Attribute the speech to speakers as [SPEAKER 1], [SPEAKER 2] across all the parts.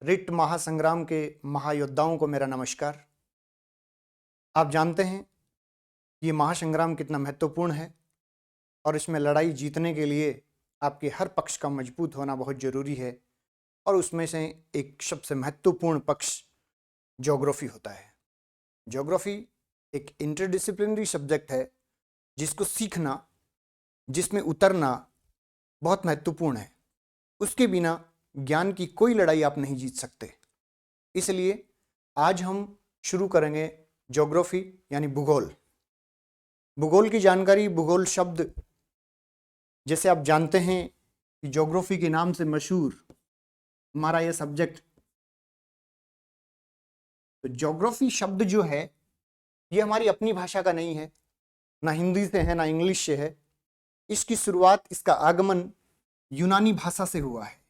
[SPEAKER 1] Writ महासंग्राम के महायोद्धाओं को मेरा नमस्कार। आप जानते हैं कि ये महासंग्राम कितना महत्वपूर्ण है और इसमें लड़ाई जीतने के लिए आपके हर पक्ष का मजबूत होना बहुत ज़रूरी है। और उसमें से एक सबसे महत्वपूर्ण पक्ष ज्योग्राफी होता है। ज्योग्राफी एक इंटरडिसिप्लिनरी सब्जेक्ट है जिसको सीखना, जिसमें उतरना बहुत महत्वपूर्ण है। उसके बिना ज्ञान की कोई लड़ाई आप नहीं जीत सकते। इसलिए आज हम शुरू करेंगे ज्योग्राफी यानी भूगोल। भूगोल की जानकारी, भूगोल शब्द जैसे आप जानते हैं कि ज्योग्राफी के नाम से मशहूर हमारा यह सब्जेक्ट, तो ज्योग्राफी शब्द जो है ये हमारी अपनी भाषा का नहीं है, ना हिंदी से है ना इंग्लिश से है। इसकी शुरुआत, इसका आगमन यूनानी भाषा से हुआ है।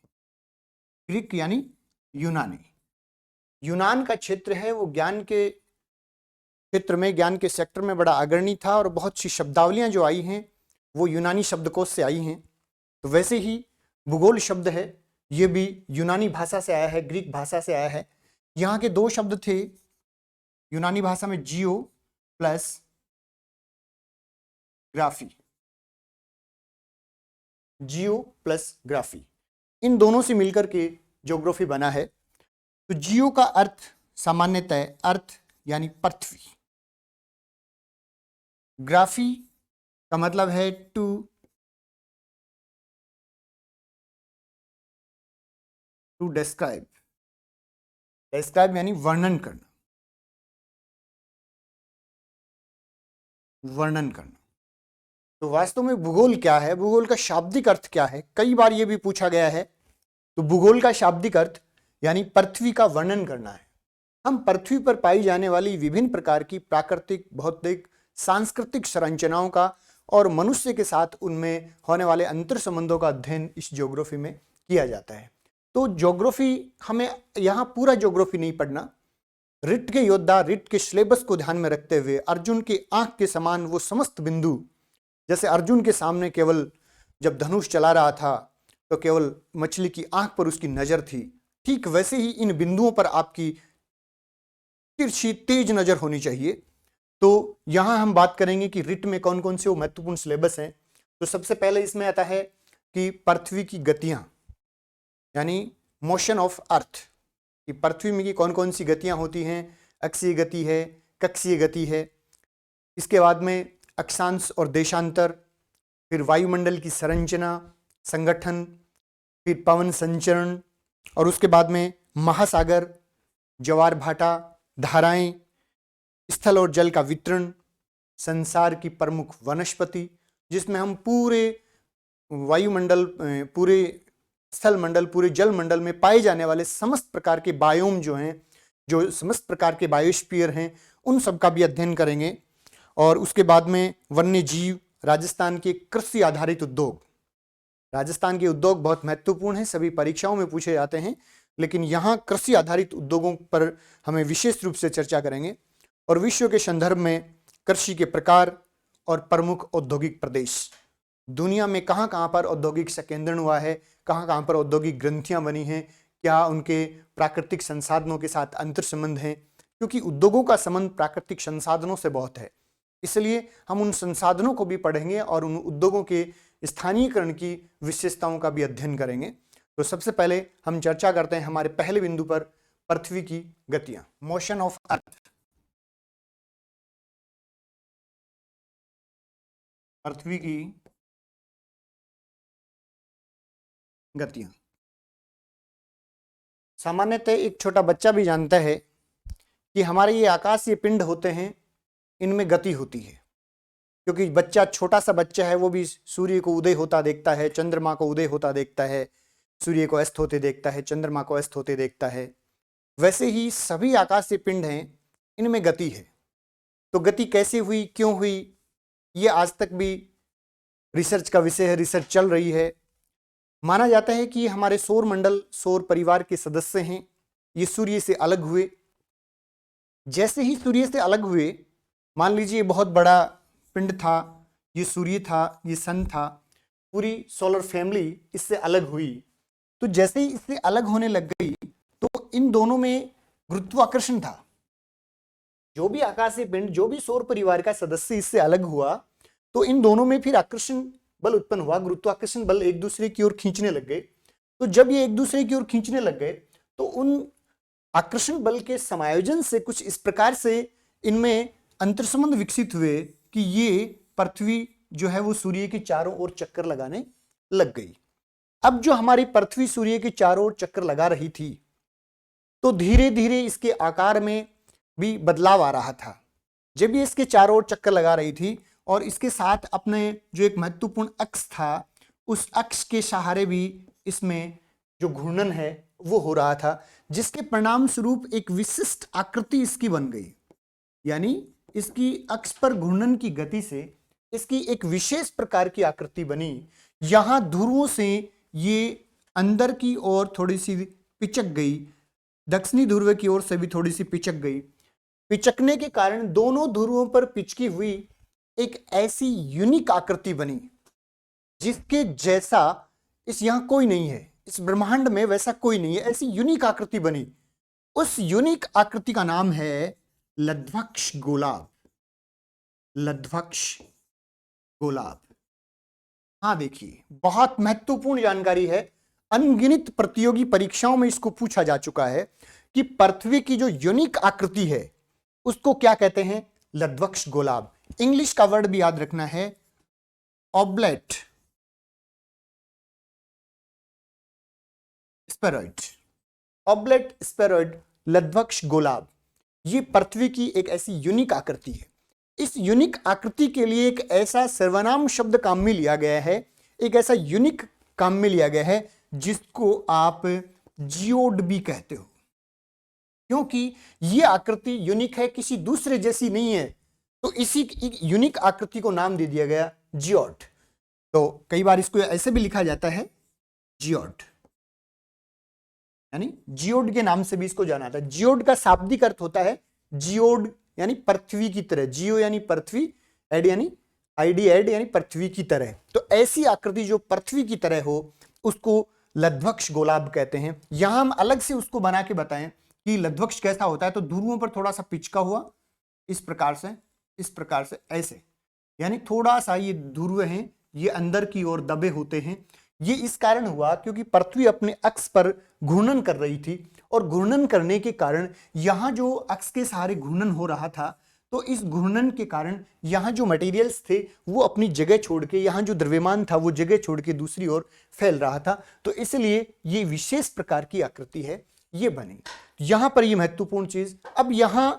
[SPEAKER 1] ग्रीक यानी यूनानी। यूनान का क्षेत्र है वो ज्ञान के क्षेत्र में, ज्ञान के सेक्टर में बड़ा अग्रणी था और बहुत सी शब्दावलियां जो आई हैं वो यूनानी शब्दकोश से आई हैं। तो वैसे ही भूगोल शब्द है ये भी यूनानी भाषा से आया है, ग्रीक भाषा से आया है। यहाँ के दो शब्द थे यूनानी भाषा में, जियो प्लस ग्राफी। जियो प्लस ग्राफी, इन दोनों से मिलकर के ज्योग्राफी बना है। तो जियो का अर्थ सामान्यतः अर्थ यानी पृथ्वी। ग्राफी का मतलब है टू डिस्क्राइब। डिस्क्राइब यानी वर्णन करना, वर्णन करना। तो वास्तव में भूगोल क्या है, भूगोल का शाब्दिक अर्थ क्या है, कई बार यह भी पूछा गया है। तो भूगोल का शाब्दिक अर्थ यानी पृथ्वी का वर्णन करना है। हम पृथ्वी पर पाई जाने वाली विभिन्न प्रकार की प्राकृतिक, भौतिक, सांस्कृतिक संरचनाओं का और मनुष्य के साथ उनमें होने वाले अंतर संबंधों का अध्ययन इस ज्योग्राफी में किया जाता है। तो ज्योग्राफी, हमें यहाँ पूरा ज्योग्राफी नहीं पढ़ना। रिट के योद्धा, रिट के सिलेबस को ध्यान में रखते हुए अर्जुन की आंख के समान वो समस्त बिंदु, जैसे अर्जुन के सामने केवल जब धनुष चला रहा था तो केवल मछली की आंख पर उसकी नजर थी, ठीक वैसे ही इन बिंदुओं पर आपकी तिरछी तेज नजर होनी चाहिए। तो यहां हम बात करेंगे कि रिट में कौन कौन से वो महत्वपूर्ण सिलेबस हैं। तो सबसे पहले इसमें आता है कि पृथ्वी की गतियां यानी मोशन ऑफ अर्थ, कि पृथ्वी में की कौन कौन सी गतियां होती हैं। अक्षीय गति है, कक्षीय गति है। इसके बाद में अक्षांश और देशांतर, फिर वायुमंडल की संरचना, संगठन, फिर पवन संचरण, और उसके बाद में महासागर, ज्वार भाटा, धाराएं, स्थल और जल का वितरण, संसार की प्रमुख वनस्पति, जिसमें हम पूरे वायुमंडल, पूरे स्थल मंडल, पूरे जल मंडल में पाए जाने वाले समस्त प्रकार के बायोम जो हैं, जो समस्त प्रकार के बायोस्फीयर हैं, उन सब का भी अध्ययन करेंगे। और उसके बाद में वन्य जीव, राजस्थान के कृषि आधारित उद्योग। राजस्थान के उद्योग बहुत महत्वपूर्ण हैं, सभी परीक्षाओं में पूछे जाते हैं, लेकिन यहाँ कृषि आधारित उद्योगों पर हमें विशेष रूप से चर्चा करेंगे। और विश्व के संदर्भ में कृषि के प्रकार और प्रमुख औद्योगिक प्रदेश, दुनिया में कहाँ कहाँ पर औद्योगिक संकेंद्रण हुआ है, कहाँ कहाँ पर औद्योगिक ग्रंथियाँ बनी हैं, क्या उनके प्राकृतिक संसाधनों के साथ अंतर संबंध हैं, क्योंकि उद्योगों का संबंध प्राकृतिक संसाधनों से बहुत है। इसलिए हम उन संसाधनों को भी पढ़ेंगे और उन उद्योगों के स्थानीयकरण की विशेषताओं का भी अध्ययन करेंगे। तो सबसे पहले हम चर्चा करते हैं हमारे पहले बिंदु पर, पृथ्वी की गतियां, मोशन ऑफ अर्थ। पृथ्वी की गतियां सामान्यतः एक छोटा बच्चा भी जानता है कि हमारे ये आकाशीय पिंड होते हैं, इनमें गति होती है। क्योंकि बच्चा, छोटा सा बच्चा है, वो भी सूर्य को उदय होता देखता है, चंद्रमा को उदय होता देखता है, सूर्य को अस्त होते देखता है, चंद्रमा को अस्त होते देखता है। वैसे ही सभी आकाशीय पिंड हैं, इनमें गति है। तो गति कैसे हुई, क्यों हुई, ये आज तक भी रिसर्च का विषय है, रिसर्च चल रही है। माना जाता है कि हमारे सौर मंडल, सौर परिवार के सदस्य हैं, ये सूर्य से अलग हुए। जैसे ही सूर्य से अलग हुए, मान लीजिए बहुत बड़ा पिंड था, ये सूर्य था, ये सन था, पूरी सोलर फैमिली इससे अलग हुई। तो जैसे ही इससे अलग होने लग गई तो इन दोनों में गुरुत्वाकर्षण था। जो भी आकाशीय पिंड, जो भी सौर परिवार का सदस्य इससे अलग हुआ तो इन दोनों में फिर आकर्षण बल उत्पन्न हुआ, गुरुत्वाकर्षण बल एक दूसरे की ओर खींचने लग गए। तो जब ये एक दूसरे की ओर खींचने लग गए तो उन आकर्षण बल के समायोजन से कुछ इस प्रकार से इनमें अंतर्संबंध विकसित हुए कि ये पृथ्वी जो है वो सूर्य के चारों ओर चक्कर लगाने लग गई। अब जो हमारी पृथ्वी सूर्य के चारों ओर चक्कर लगा रही थी तो धीरे धीरे इसके आकार में भी बदलाव आ रहा था। जब ये इसके चारों ओर चक्कर लगा रही थी और इसके साथ अपने जो एक महत्वपूर्ण अक्ष था उस अक्ष के सहारे भी इसमें जो घूर्णन है वो हो रहा था, जिसके परिणाम स्वरूप एक विशिष्ट आकृति इसकी बन गई। यानी इसकी अक्ष पर घूर्णन की गति से इसकी एक विशेष प्रकार की आकृति बनी। यहां ध्रुवों से ये अंदर की ओर थोड़ी सी पिचक गई, दक्षिणी ध्रुव की ओर से भी थोड़ी सी पिचक गई। पिचकने के कारण दोनों ध्रुवों पर पिचकी हुई एक ऐसी यूनिक आकृति बनी जिसके जैसा इस यहां कोई नहीं है, इस ब्रह्मांड में वैसा कोई नहीं है। ऐसी यूनिक आकृति बनी। उस यूनिक आकृति का नाम है लध्वक्ष गोलाभ। लध्वक्ष गोलाभ। हाँ देखिए, बहुत महत्वपूर्ण जानकारी है। अनगिनत प्रतियोगी परीक्षाओं में इसको पूछा जा चुका है कि पृथ्वी की जो यूनिक आकृति है उसको क्या कहते हैं? लध्वक्ष गोलाभ। इंग्लिश का वर्ड भी याद रखना है, ऑब्लेट स्फेरॉइड। ऑब्लेट स्फेरॉइड, लध्वक्ष गोलाभ, ये पृथ्वी की एक ऐसी यूनिक आकृति है। इस यूनिक आकृति के लिए एक ऐसा सर्वनाम शब्द काम में लिया गया है, एक ऐसा यूनिक काम में लिया गया है जिसको आप जियोड भी कहते हो, क्योंकि ये आकृति यूनिक है, किसी दूसरे जैसी नहीं है। तो इसी यूनिक आकृति को नाम दे दिया गया जियोड। तो कई बार इसको ऐसे भी लिखा जाता है जियोड, यानी जियोड के नाम से भी इसको जाना जाता है। जियोड का शाब्दिक अर्थ होता है जियोड यानी पृथ्वी की तरह। जियो यानी पृथ्वी, एड यानी आईडी एड यानी पृथ्वी की तरह। तो ऐसी आकृति जो पृथ्वी की तरह हो उसको लध्वक्ष गोलाभ कहते हैं। यहां हम अलग से उसको बना के बताएं कि लध्वक्ष कैसा होता है। तो ध्रुवों पर थोड़ा सा पिचका हुआ, इस प्रकार से, इस प्रकार से, ऐसे, यानी थोड़ा सा ये ध्रुव हैं, ये अंदर की ओर दबे होते हैं। ये इस कारण हुआ क्योंकि पृथ्वी अपने अक्ष पर घूर्णन कर रही थी और घूर्णन करने के कारण यहां जो अक्ष के सहारे घूर्णन हो रहा था, तो इस घूर्णन के कारण यहां जो मटेरियल्स थे वो अपनी जगह छोड़ के, यहां जो द्रव्यमान था वो जगह छोड़ के दूसरी ओर फैल रहा था। तो इसलिए ये विशेष प्रकार की आकृति है, ये बनी। यहां पर ये महत्वपूर्ण चीज। अब यहां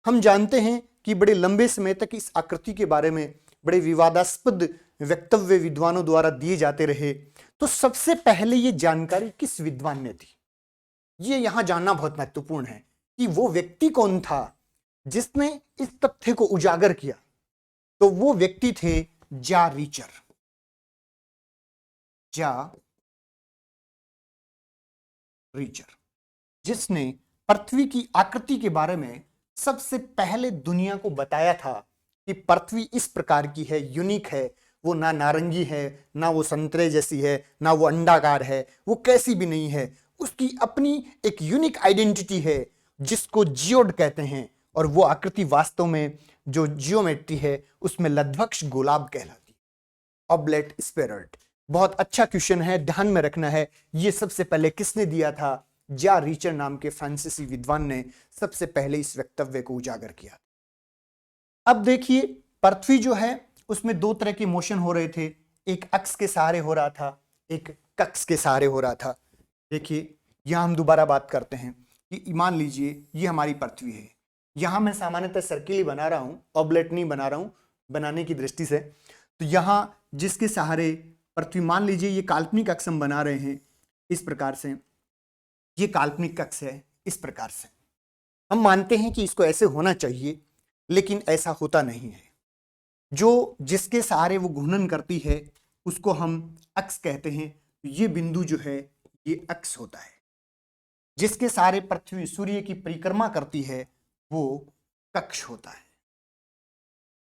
[SPEAKER 1] हम जानते हैं कि बड़े लंबे समय तक इस आकृति के बारे में बड़े विवादास्पद वक्तव्य विद्वानों द्वारा दिए जाते रहे। तो सबसे पहले ये जानकारी किस विद्वान ने दी, ये यहां जानना बहुत महत्वपूर्ण है कि वो व्यक्ति कौन था जिसने इस तथ्य को उजागर किया। तो वो व्यक्ति थे जा रीचर। जा रीचर, जिसने पृथ्वी की आकृति के बारे में सबसे पहले दुनिया को बताया था कि पृथ्वी इस प्रकार की है, यूनिक है। वो ना नारंगी है, ना वो संतरे जैसी है, ना वो अंडाकार है, वो कैसी भी नहीं है। उसकी अपनी एक यूनिक आइडेंटिटी है जिसको जियोड कहते हैं। और वो आकृति वास्तव में जो जियोमेट्री है उसमें लध्वक्ष गोलाभ कहलाती है, ऑब्लेट स्फेरॉइड। बहुत अच्छा क्वेश्चन है, ध्यान में रखना है। ये सबसे पहले किसने दिया था? जा रीचर नाम के फ्रांसीसी विद्वान ने सबसे पहले इस वक्तव्य को उजागर किया। अब देखिए, पृथ्वी जो है उसमें दो तरह के मोशन हो रहे थे, एक अक्ष के सहारे हो रहा था, एक कक्ष के सहारे हो रहा था। देखिए यहां हम दोबारा बात करते हैं कि मान लीजिए ये हमारी पृथ्वी है। यहां मैं सामान्यतः सर्किल ही बना रहा हूं, ऑब्लेट नहीं बना रहा हूं बनाने की दृष्टि से। तो यहां जिसके सहारे पृथ्वी, मान लीजिए ये काल्पनिक अक्ष हम बना रहे हैं इस प्रकार से, ये काल्पनिक अक्ष है इस प्रकार से। हम मानते हैं कि इसको ऐसे होना चाहिए, लेकिन ऐसा होता नहीं है। जो जिसके सहारे वो घूर्णन करती है उसको हम अक्ष कहते हैं। ये बिंदु जो है ये अक्ष होता है। जिसके सहारे पृथ्वी सूर्य की परिक्रमा करती है वो कक्ष होता है।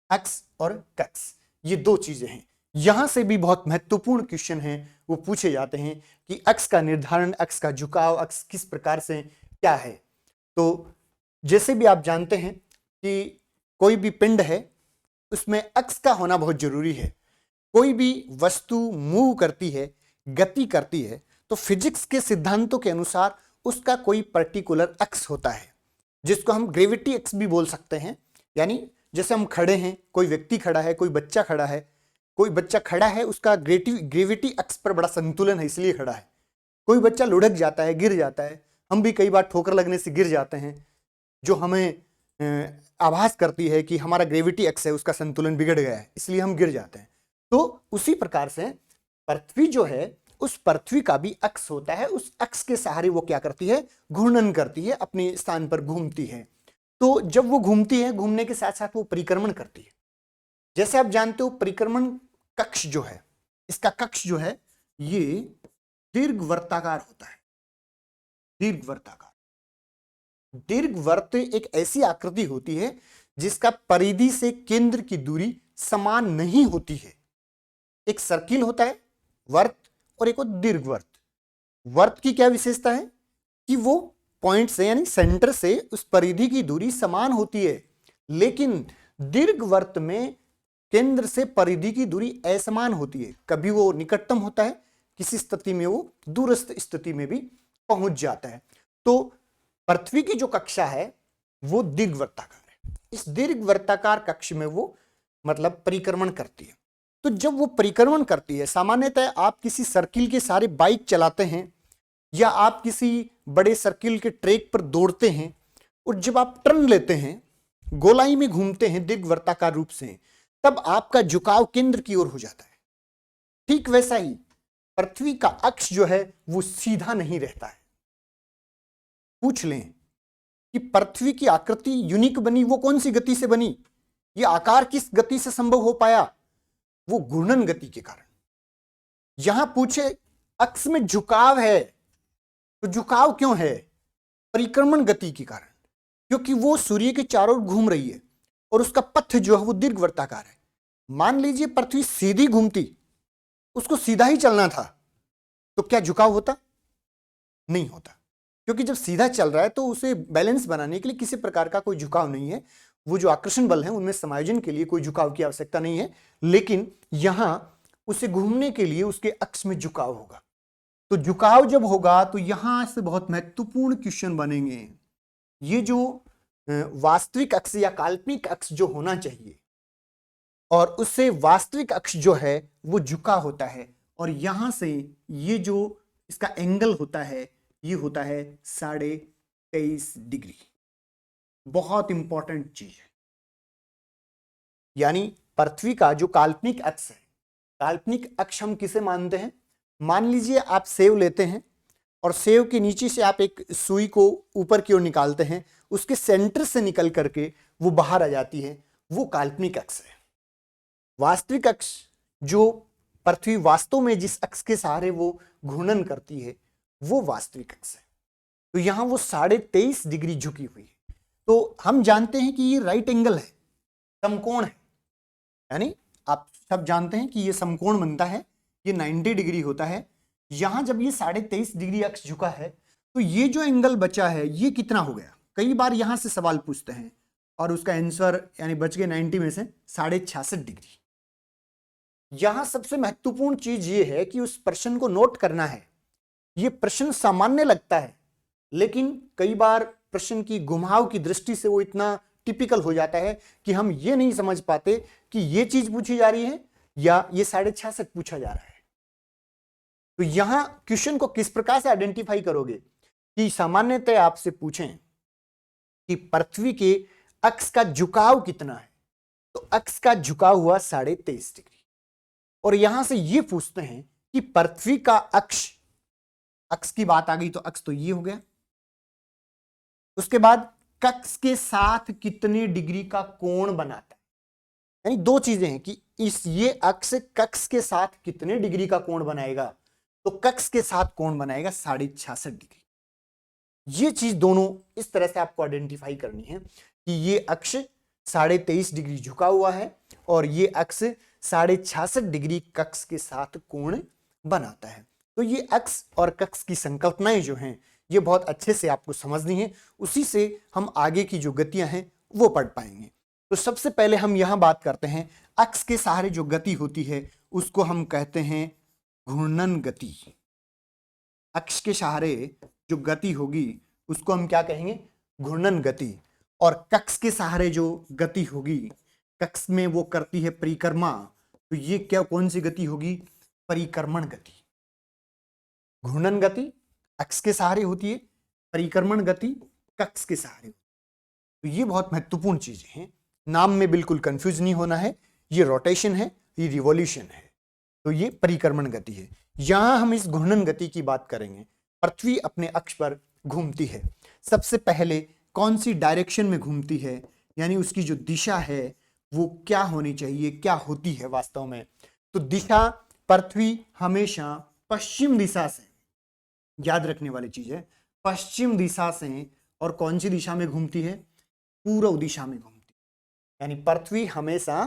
[SPEAKER 1] अक्ष और कक्ष ये दो चीजें हैं। यहां से भी बहुत महत्वपूर्ण क्वेश्चन हैं, वो पूछे जाते हैं कि अक्ष का निर्धारण, अक्ष का झुकाव, अक्ष किस प्रकार से क्या है। तो जैसे भी आप जानते हैं कि कोई भी पिंड है उसमें अक्स का होना बहुत जरूरी है। कोई भी वस्तु मूव करती है, गति करती है, तो फिजिक्स के सिद्धांतों के अनुसार उसका कोई पर्टिकुलर अक्स होता है जिसको हम ग्रेविटी एक्स भी बोल सकते हैं। यानी जैसे हम खड़े हैं, कोई व्यक्ति खड़ा है, कोई बच्चा खड़ा है, कोई बच्चा खड़ा है उसका ग्रेविटी एक्स पर बड़ा संतुलन है इसलिए खड़ा है। कोई बच्चा लुढ़क जाता है, गिर जाता है, हम भी कई बार ठोकर लगने से गिर जाते हैं, जो हमें आभास करती है कि हमारा ग्रेविटी एक्स है, उसका संतुलन बिगड़ गया है, इसलिए हम गिर जाते हैं। तो उसी प्रकार से पृथ्वी जो है, उस पृथ्वी का भी अक्स होता है। उस अक्स के सहारे वो क्या करती है, घूर्णन करती है, अपने स्थान पर घूमती है। तो जब वो घूमती है, घूमने के साथ साथ वो परिक्रमण करती है। जैसे आप जानते हो परिक्रमण कक्ष जो है, इसका कक्ष जो है ये दीर्घवृत्ताकार होता है। दीर्घवृत्ताकार, दीर्घवृत्त एक ऐसी आकृति होती है जिसका परिधि से केंद्र की दूरी समान नहीं होती है। एक सर्किल होता है वर्त, और एक दीर्घवृत्त। वर्त की क्या विशेषता है कि वो पॉइंट से यानी सेंटर से उस परिधि की दूरी समान होती है, लेकिन दीर्घवृत्त में केंद्र से परिधि की दूरी असमान होती है। कभी वो निकटतम होता है, किसी स्थिति में वो दूरस्थ स्थिति में भी पहुंच जाता है। तो पृथ्वी की जो कक्षा है वो दीर्घवृत्ताकार है। इस दीर्घवृत्ताकार कक्ष में वो मतलब परिक्रमण करती है। तो जब वो परिक्रमण करती है, सामान्यतः आप किसी सर्किल के सारे बाइक चलाते हैं या आप किसी बड़े सर्किल के ट्रैक पर दौड़ते हैं, और जब आप टर्न लेते हैं, गोलाई में घूमते हैं दीर्घवृत्ताकार रूप से, तब आपका झुकाव केंद्र की ओर हो जाता है। ठीक वैसा ही पृथ्वी का अक्ष जो है वो सीधा नहीं रहता है। पूछ लें कि पृथ्वी की आकृति यूनिक बनी, वो कौन सी गति से बनी, ये आकार किस गति से संभव हो पाया, वो घूर्णन गति के कारण। यहां पूछे अक्ष में झुकाव है, तो झुकाव क्यों है, परिक्रमण गति के कारण, क्योंकि वो सूर्य के चारों ओर घूम रही है और उसका पथ जो है वो दीर्घवृत्ताकार है। मान लीजिए पृथ्वी सीधी घूमती, उसको सीधा ही चलना था, तो क्या झुकाव होता, नहीं होता, क्योंकि जब सीधा चल रहा है तो उसे बैलेंस बनाने के लिए किसी प्रकार का कोई झुकाव नहीं है। वो जो आकर्षण बल है उनमें समायोजन के लिए कोई झुकाव की आवश्यकता नहीं है, लेकिन यहां उसे घूमने के लिए उसके अक्ष में झुकाव होगा। तो झुकाव जब होगा तो यहां से बहुत महत्वपूर्ण क्वेश्चन बनेंगे। ये जो वास्तविक अक्ष या काल्पनिक अक्ष जो होना चाहिए, और उससे वास्तविक अक्ष जो है वो झुका होता है, और यहां से ये जो इसका एंगल होता है ये होता है 23.5 डिग्री। बहुत इंपॉर्टेंट चीज है। यानी पृथ्वी का जो काल्पनिक अक्ष है, काल्पनिक अक्ष हम किसे मानते हैं, मान लीजिए आप सेव लेते हैं और सेव के नीचे से आप एक सुई को ऊपर की ओर निकालते हैं, उसके सेंटर से निकल करके वो बाहर आ जाती है, वो काल्पनिक अक्ष है। वास्तविक अक्ष जो पृथ्वी वास्तव में जिस अक्ष के सहारे वो घूर्णन करती है वो वास्तविक अक्ष है। तो यहां वो 23.5 डिग्री झुकी हुई है। तो हम जानते हैं कि ये राइट एंगल है, समकोण है, यानी आप सब जानते हैं कि ये समकोण बनता है, ये 90 डिग्री होता है। यहां जब ये 23.5 डिग्री अक्ष झुका है तो ये जो एंगल बचा है ये कितना हो गया। कई बार यहां से सवाल पूछते हैं और उसका आंसर यानी बच गए 90 में से 66.5 डिग्री। यहां सबसे महत्वपूर्ण चीज ये है कि उस प्रश्न को नोट करना है। ये प्रश्न सामान्य लगता है, लेकिन कई बार प्रश्न की घुमाव की दृष्टि से वो इतना टिपिकल हो जाता है कि हम ये नहीं समझ पाते कि ये चीज पूछी जा रही है या ये 66.5 पूछा जा रहा है। तो यहां क्वेश्चन को किस प्रकार से आइडेंटिफाई करोगे कि सामान्यतः आपसे पूछें कि पृथ्वी के अक्ष का झुकाव कितना है, तो अक्ष का झुकाव हुआ 23.5 डिग्री। और यहां से ये पूछते हैं कि पृथ्वी का अक्ष, अक्ष की बात आ गई तो अक्ष तो ये हो गया, उसके बाद कक्ष के साथ कितने डिग्री का कोण बनाता है। यानी दो चीजें हैं कि इस ये अक्ष कक्ष के साथ कितने डिग्री का कोण बनाएगा, तो कक्ष के साथ कोण बनाएगा 66.5 डिग्री। ये चीज दोनों इस तरह से आपको आइडेंटिफाई करनी है कि ये अक्ष 23.5 डिग्री झुका हुआ है और ये अक्ष 66.5 डिग्री कक्ष के साथ कोण बनाता है। तो ये अक्ष और कक्ष की संकल्पनाएं जो हैं ये बहुत अच्छे से आपको समझनी है, उसी से हम आगे की जो गतियां हैं वो पढ़ पाएंगे। तो सबसे पहले हम यहां बात करते हैं, अक्ष के सहारे जो गति होती है उसको हम कहते हैं घूर्णन गति। अक्ष के सहारे जो गति होगी उसको हम क्या कहेंगे? घूर्णन गति। और कक्ष के सहारे जो गति होगी, कक्ष में वो करती है परिक्रमा, तो ये क्या कौन सी गति होगी? परिक्रमण गति। घूर्णन गति अक्ष के सहारे होती है, परिक्रमण गति कक्ष के सहारे। तो ये बहुत महत्वपूर्ण चीजें हैं, नाम में बिल्कुल कंफ्यूज नहीं होना है। ये रोटेशन है, ये रिवॉल्यूशन है, तो ये परिक्रमण गति है। यहां हम इस घूर्णन गति की बात करेंगे। पृथ्वी अपने अक्ष पर घूमती है, सबसे पहले कौन सी डायरेक्शन में घूमती है, यानी उसकी जो दिशा है वो क्या होनी चाहिए, क्या होती है वास्तव में? तो दिशा पृथ्वी हमेशा पश्चिम दिशा से, याद रखने वाली चीज है, पश्चिम दिशा से। और कौन सी दिशा में घूमती है? पूर्व दिशा में घूमती है। यानी पृथ्वी हमेशा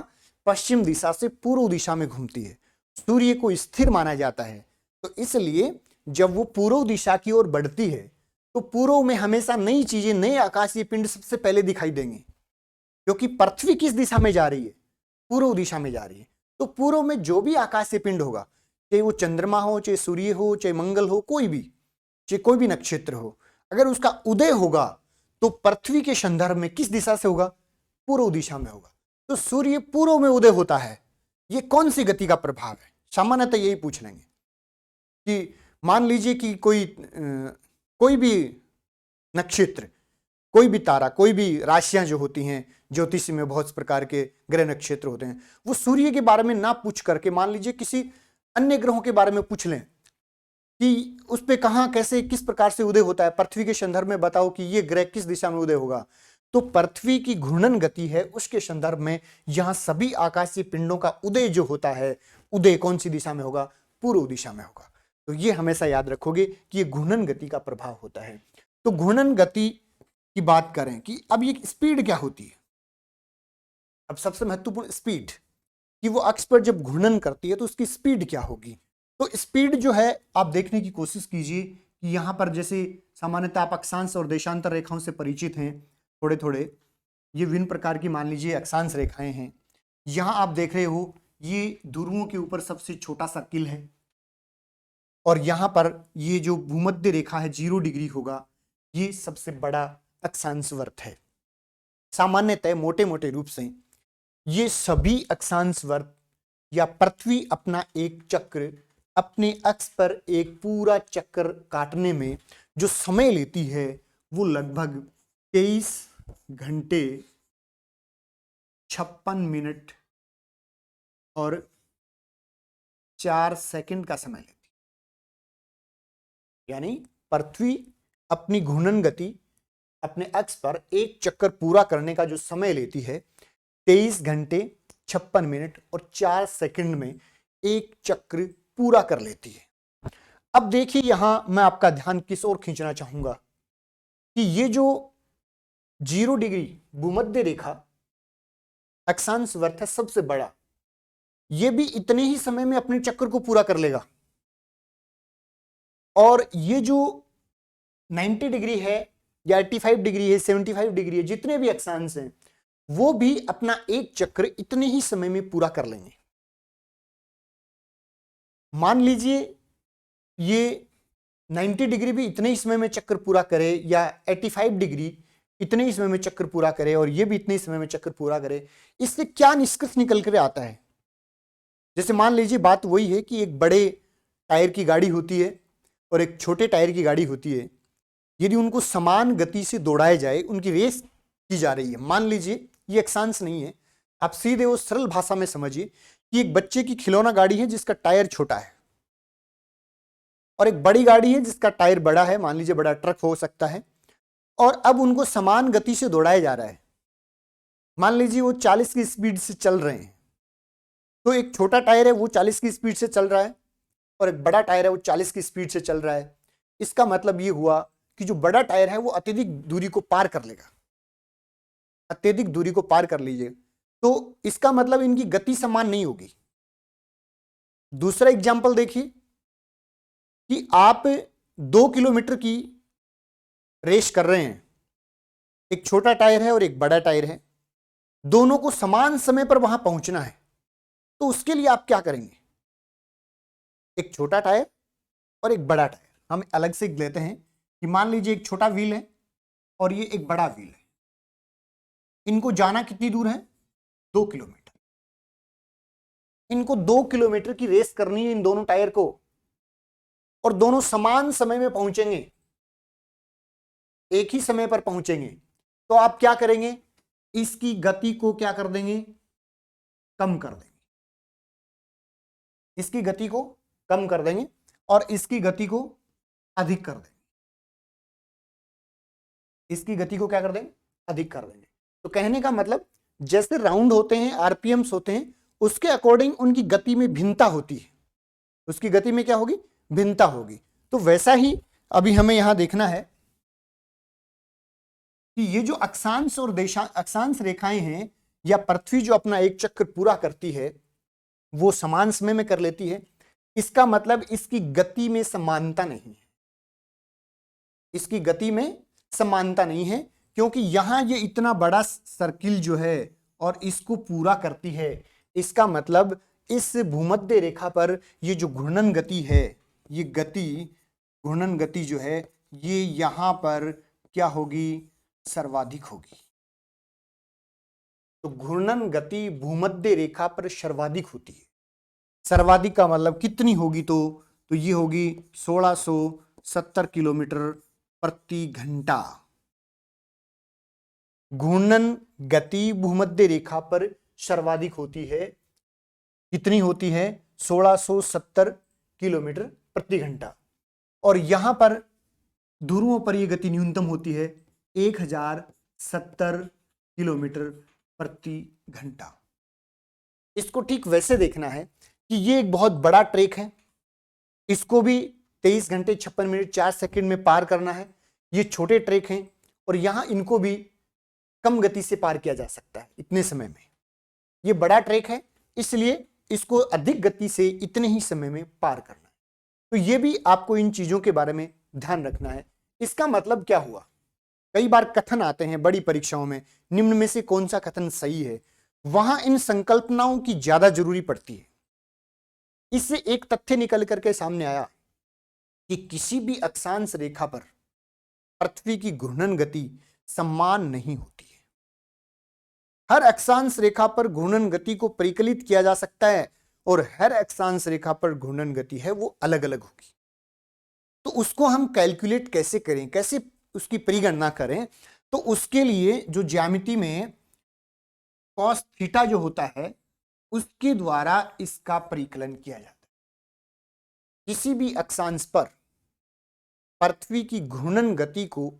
[SPEAKER 1] पश्चिम दिशा से पूर्व दिशा में घूमती है। सूर्य को स्थिर माना जाता है, तो इसलिए जब वो पूर्व दिशा की ओर बढ़ती है तो पूर्व में हमेशा नई चीजें, नए आकाशीय पिंड सबसे पहले दिखाई देंगे, क्योंकि पृथ्वी किस दिशा में जा रही है? पूर्व दिशा में जा रही है। तो पूर्व में जो भी आकाशीय पिंड होगा, चाहे वो चंद्रमा हो, चाहे सूर्य हो, चाहे मंगल हो, कोई भी, चाहे कोई भी नक्षत्र हो, अगर उसका उदय होगा तो पृथ्वी के संदर्भ में किस दिशा से होगा? पूर्व दिशा में होगा। तो सूर्य पूर्व में उदय होता है, ये कौन सी गति का प्रभाव है? सामान्यतः यही पूछ लेंगे कि मान लीजिए कि कोई भी नक्षत्र, कोई भी तारा, कोई भी राशियां जो होती हैं, ज्योतिष में बहुत प्रकार के ग्रह नक्षत्र होते हैं, वो सूर्य के बारे में ना पूछ करके मान लीजिए किसी अन्य ग्रहों के बारे में पूछ लें कि उस पे कहां, कैसे, किस प्रकार से उदय होता है, पृथ्वी के संदर्भ में बताओ कि ये ग्रह किस दिशा में उदय होगा। तो पृथ्वी की घूर्णन गति है, उसके संदर्भ में यहां सभी आकाशीय पिंडों का उदय जो होता है, उदय कौन सी दिशा में होगा? पूर्व दिशा में होगा। तो ये हमेशा याद रखोगे कि ये घूर्णन गति का प्रभाव होता है। तो घूर्णन गति की बात करें कि अब ये स्पीड क्या होती है? अब सबसे महत्वपूर्ण स्पीड, कि वो अक्ष पर जब घूर्णन करती है तो उसकी स्पीड क्या होगी। तो स्पीड जो है आप देखने की कोशिश कीजिए कि यहां पर जैसे सामान्यतः आप अक्षांश और देशांतर रेखाओं से परिचित हैं थोड़े थोड़े, ये विभिन्न प्रकार की मान लीजिए अक्षांश रेखाएं हैं। यहां आप देख रहे हो ये ध्रुवों के ऊपर सबसे छोटा सा किल है, और यहां पर ये जो भूमध्य रेखा है 0 डिग्री होगा, ये सबसे बड़ा अक्षांश वर्त है। सामान्यतः मोटे मोटे रूप से ये सभी अक्षांश वर्त या पृथ्वी अपना एक चक्र, अपने अक्ष पर एक पूरा चक्कर काटने में जो समय लेती है वो लगभग 23 घंटे 56 मिनट और 4 सेकंड का समय लेती है। यानी पृथ्वी अपनी घूर्णन गति अपने अक्ष पर एक चक्कर पूरा करने का जो समय लेती है 23 घंटे 56 मिनट और 4 सेकंड में एक चक्र पूरा कर लेती है। अब देखिए यहां मैं आपका ध्यान किस ओर खींचना चाहूंगा कि ये जो 0 डिग्री भूमध्य रेखा अक्षांश वर्त है सबसे बड़ा, ये भी इतने ही समय में अपने चक्कर को पूरा कर लेगा। और ये जो 90 डिग्री है या 85 डिग्री है, 75 डिग्री है, जितने भी अक्षांश हैं वो भी अपना एक चक्र इतने ही समय में पूरा कर लेंगे। मान लीजिए ये 90 डिग्री भी इतने ही समय में चक्कर पूरा करे, या 85 डिग्री इतने ही समय में चक्कर पूरा करे, और ये भी इतने ही समय में चक्कर पूरा करे। इससे क्या निष्कर्ष निकल कर आता है? जैसे मान लीजिए बात वही है कि एक बड़े टायर की गाड़ी होती है और एक छोटे टायर की गाड़ी होती है। यदि उनको समान गति से दौड़ाया जाए, उनकी रेस की जा रही है, मान लीजिए ये अक्षांश नहीं है, आप सीधे वो सरल भाषा में समझिए कि एक बच्चे की खिलौना गाड़ी है जिसका टायर छोटा है, और एक बड़ी गाड़ी है जिसका टायर बड़ा है, मान लीजिए बड़ा ट्रक हो सकता है, और अब उनको समान गति से दौड़ाया जा रहा है। मान लीजिए वो 40 की स्पीड से चल रहे हैं, तो एक छोटा टायर है वो 40 की स्पीड से चल रहा है और एक बड़ा टायर है वो 40 की स्पीड से चल रहा है। इसका मतलब ये हुआ कि जो बड़ा टायर है वो अत्यधिक दूरी को पार कर लेगा, अत्यधिक दूरी को पार कर लीजिए, तो इसका मतलब इनकी गति समान नहीं होगी। दूसरा एग्जाम्पल देखिए कि आप 2 किलोमीटर की रेस कर रहे हैं, एक छोटा टायर है और एक बड़ा टायर है, दोनों को समान समय पर वहां पहुंचना है, तो उसके लिए आप क्या करेंगे? एक छोटा टायर और एक बड़ा टायर हम अलग से लेते हैं कि मान लीजिए एक छोटा व्हील है और ये एक बड़ा व्हील है, इनको जाना कितनी दूर है? 2 किलोमीटर। इनको 2 किलोमीटर की रेस करनी है इन दोनों टायर को, और दोनों समान समय में पहुंचेंगे, एक ही समय पर पहुंचेंगे। तो आप क्या करेंगे? इसकी गति को क्या कर देंगे? कम कर देंगे। इसकी गति को कम कर देंगे और इसकी गति को अधिक कर देंगे। इसकी गति को क्या कर देंगे? अधिक कर देंगे। तो कहने का मतलब जैसे राउंड होते हैं, आरपीएम्स होते हैं, उसके अकॉर्डिंग उनकी गति में भिन्नता होती है। उसकी गति में क्या होगी? भिन्नता होगी। तो वैसा ही अभी हमें यहां देखना है कि ये जो अक्षांश और अक्षांश रेखाएं हैं, या पृथ्वी जो अपना एक चक्र पूरा करती है वो समान समय में कर लेती है, इसका मतलब इसकी गति में समानता नहीं है। इसकी गति में समानता नहीं है, क्योंकि यहां ये इतना बड़ा सर्किल जो है और इसको पूरा करती है। इसका मतलब इस भूमध्य रेखा पर ये जो घूर्णन गति है, ये गति, घूर्णन गति जो है, ये यहां पर क्या होगी? सर्वाधिक होगी। तो घूर्णन गति भूमध्य रेखा पर सर्वाधिक होती है। सर्वाधिक का मतलब कितनी होगी? तो ये होगी 1670 किलोमीटर प्रति घंटा। घूर्णन गति भूमध्य रेखा पर सर्वाधिक होती है। कितनी होती है? 1670 किलोमीटर प्रति घंटा। और यहां पर ध्रुवों पर यह गति न्यूनतम होती है 1070 किलोमीटर प्रति घंटा। इसको ठीक वैसे देखना है कि ये एक बहुत बड़ा ट्रैक है, इसको भी 23 घंटे 56 मिनट 4 सेकंड में पार करना है। ये छोटे ट्रैक हैं और यहां इनको भी कम गति से पार किया जा सकता है इतने समय में। ये बड़ा ट्रैक है, इसलिए इसको अधिक गति से इतने ही समय में पार करना है। तो ये भी आपको इन चीजों के बारे में ध्यान रखना है। इसका मतलब क्या हुआ? कई बार कथन आते हैं बड़ी परीक्षाओं में, निम्न में से कौन सा कथन सही है? वहां इन संकल्पनाओं की ज्यादा जरूरी पड़ती है। इससे एक तथ्य निकल करके सामने आया कि किसी भी अक्षांश रेखा पर पृथ्वी की घूर्णन गति समान नहीं होती है। हर अक्षांश रेखा पर घूर्णन गति को परिकलित किया जा सकता है और हर अक्षांश रेखा पर घूर्णन गति है वो अलग अलग होगी। तो उसको हम कैलकुलेट कैसे करें, कैसे उसकी परिगणना करें? तो उसके लिए जो ज्यामिति में cos थीटा जो होता है उसके द्वारा इसका परिकलन किया जाता है। किसी भी अक्षांश पर पृथ्वी की घूर्णन गति को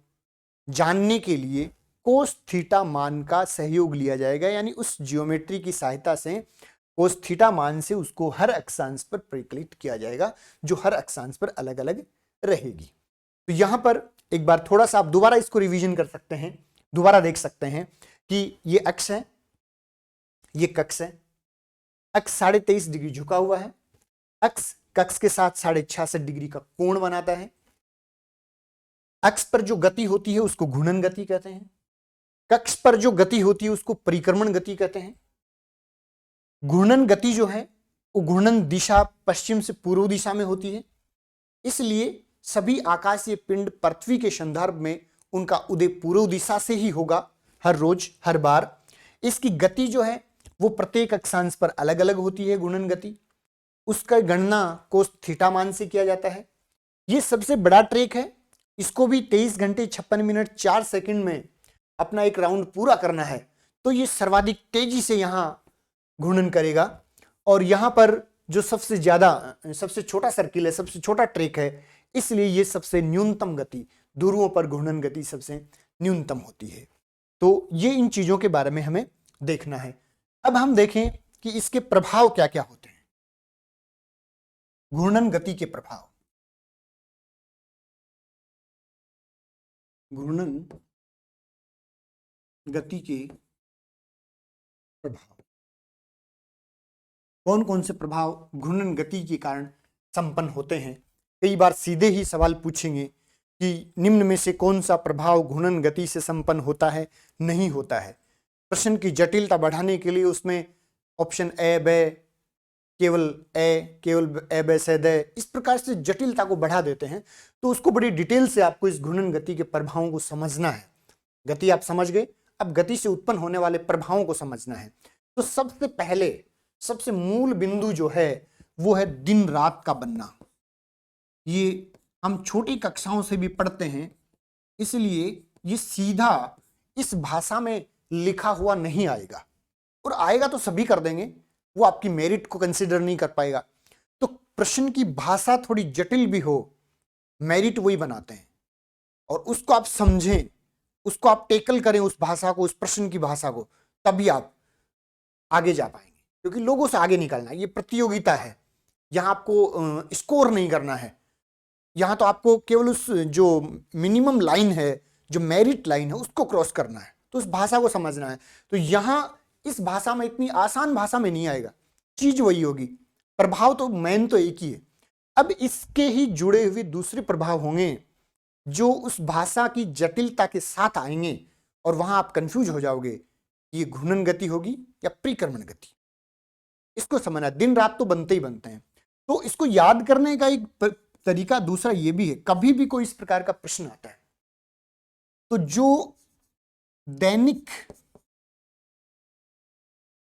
[SPEAKER 1] जानने के लिए cos थीटा मान का सहयोग लिया जाएगा, यानी उस जियोमेट्री की सहायता से cos थीटा मान से उसको हर अक्षांश पर परिकलित किया जाएगा, जो हर अक्षांश पर अलग अलग रहेगी। तो यहां पर एक बार थोड़ा सा आप दोबारा इसको रिवीजन कर सकते हैं, दोबारा देख सकते हैं कि ये अक्ष है, ये कक्ष है। अक्ष 23.5 डिग्री झुका हुआ है, अक्ष कक्ष के साथ 66.5 डिग्री का कोण बनाता है। अक्ष पर जो गति होती है उसको घूर्णन गति कहते हैं, कक्ष पर जो गति होती है उसको परिक्रमण गति कहते हैं। घूर्णन गति जो है वो घूर्णन दिशा पश्चिम से पूर्व दिशा में होती है, इसलिए सभी आकाशीय पिंड पृथ्वी के संदर्भ में उनका उदय पूर्व दिशा से ही होगा, हर रोज हर बार। इसकी गति जो है वो प्रत्येक अक्षांश पर अलग अलग होती है, घूर्णन गति। उसका गणना cos थीटा मान से किया जाता है। ये सबसे बड़ा ट्रैक है, इसको भी 23 घंटे 56 मिनट 4 सेकंड में अपना एक राउंड पूरा करना है, तो ये सर्वाधिक तेजी से यहां घूर्णन करेगा। और यहां पर जो सबसे छोटा सर्किल है, सबसे छोटा ट्रैक है, इसलिए ये सबसे न्यूनतम गति, ध्रुवों पर घूर्णन गति सबसे न्यूनतम होती है। तो ये इन चीजों के बारे में हमें देखना है। अब हम देखें कि इसके प्रभाव क्या क्या होते हैं, घूर्णन गति के प्रभाव। घूर्णन गति के प्रभाव, कौन कौन से प्रभाव घूर्णन गति के कारण संपन्न होते हैं? कई बार सीधे ही सवाल पूछेंगे कि निम्न में से कौन सा प्रभाव घूर्णन गति से संपन्न होता है, नहीं होता है। प्रश्न की जटिलता बढ़ाने के लिए उसमें ऑप्शन ए, बे, केवल ए, केवल ए, बे, से, दे, इस प्रकार से जटिलता को बढ़ा देते हैं। तो उसको बड़ी डिटेल से आपको इस घूर्णन गति के प्रभावों को समझना है। गति आप समझ गए, अब गति से उत्पन्न होने वाले प्रभावों को समझना है। तो सबसे पहले सबसे मूल बिंदु जो है वो है दिन रात का बनना। ये हम छोटी कक्षाओं से भी पढ़ते हैं, इसलिए ये सीधा इस भाषा में लिखा हुआ नहीं आएगा, और आएगा तो सभी कर देंगे, वो आपकी मेरिट को कंसिडर नहीं कर पाएगा। तो प्रश्न की भाषा थोड़ी जटिल भी हो, मेरिट वही बनाते हैं, और उसको आप समझें, उसको आप टेकल करें उस भाषा को, उस प्रश्न की भाषा को, तभी आप आगे जा पाएंगे। क्योंकि लोगों से आगे निकलना है, ये प्रतियोगिता है, यहां आपको स्कोर नहीं करना है। यहां तो आपको केवल उस जो मिनिमम लाइन है, जो मेरिट लाइन है, उसको क्रॉस करना है, तो उस भाषा को समझना है। तो यहां इस भाषा में, इतनी आसान भाषा में नहीं आएगा, चीज वही होगी, प्रभाव तो मेन तो एक ही है। अब इसके ही जुड़े हुए दूसरे प्रभाव होंगे जो उस भाषा की जटिलता के साथ आएंगे, और वहां आप कंफ्यूज हो जाओगे, ये घूर्णन गति होगी या परिक्रमण गति। इसको समझना, दिन रात तो बनते ही बनते हैं। तो इसको याद करने का एक तरीका दूसरा ये भी है, कभी भी कोई इस प्रकार का प्रश्न आता है तो जो दैनिक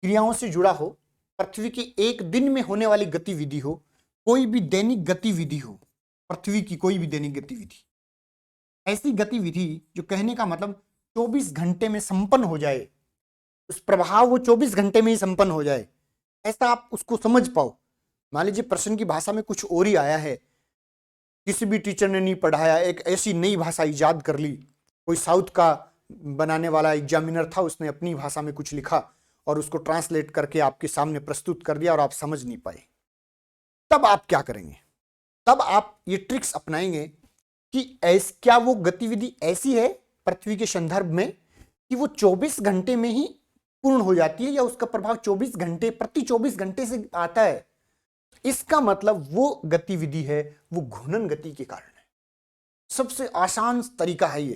[SPEAKER 1] क्रियाओं से जुड़ा हो, पृथ्वी की एक दिन में होने वाली गतिविधि हो, कोई भी दैनिक गतिविधि हो, पृथ्वी की कोई भी दैनिक गतिविधि, ऐसी गतिविधि जो कहने का मतलब 24 घंटे में संपन्न हो जाए, उस प्रभाव वो 24 घंटे में ही संपन्न हो जाए, ऐसा आप उसको समझ पाओ। मान लीजिए प्रश्न की भाषा में कुछ और ही आया है, किसी भी टीचर ने नहीं पढ़ाया, एक ऐसी नई भाषा इजाद कर ली, कोई साउथ का बनाने वाला एग्जामिनर था, उसने अपनी भाषा में कुछ लिखा और उसको ट्रांसलेट करके आपके सामने प्रस्तुत कर दिया और आप समझ नहीं पाए, तब आप क्या करेंगे? तब आप ये ट्रिक्स अपनाएंगे कि क्या वो गतिविधि ऐसी है पृथ्वी के संदर्भ में कि वो 24 घंटे में ही पूर्ण हो जाती है, या उसका प्रभाव 24 घंटे प्रति 24 घंटे से आता है। इसका मतलब वो गतिविधि है, वो घूर्णन गति के कारण है। सबसे आसान तरीका है ये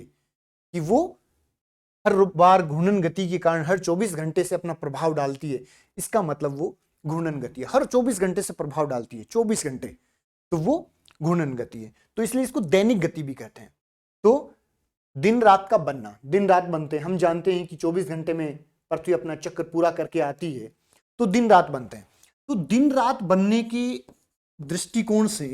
[SPEAKER 1] कि वो हर बार घूर्णन गति के कारण हर 24 घंटे से अपना प्रभाव डालती है, इसका मतलब वो घूर्णन गति है। हर 24 घंटे से प्रभाव डालती है, 24 घंटे, तो वो घूर्णन गति है। तो इसलिए इसको दैनिक गति भी कहते हैं। तो दिन रात का बनना, दिन रात बनते हैं, हम जानते हैं कि 24 घंटे में पृथ्वी अपना चक्र पूरा करके आती है, तो दिन रात बनते हैं। तो दिन रात बनने के दृष्टिकोण से